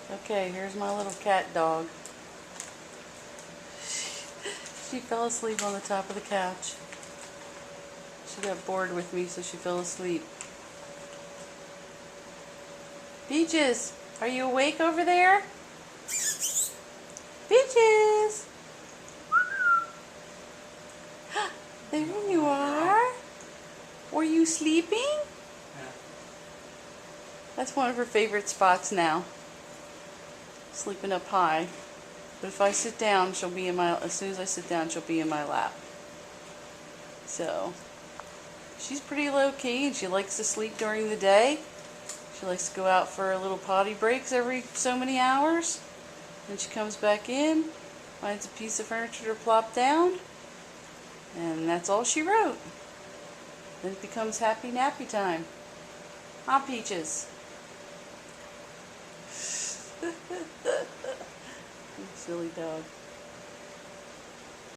Okay, here's my little cat dog. She fell asleep on the top of the couch. She got bored with me, so she fell asleep. Peaches, are you awake over there? Peaches! There you are. Were you sleeping? Yeah. That's one of her favorite spots now. Sleeping up high. But if I sit down, she'll be in my, as soon as I sit down, she'll be in my lap. So, she's pretty low key and she likes to sleep during the day. She likes to go out for little potty breaks every so many hours. Then she comes back in, finds a piece of furniture to plop down, and that's all she wrote. Then it becomes happy nappy time. Huh, Peaches? Silly dog.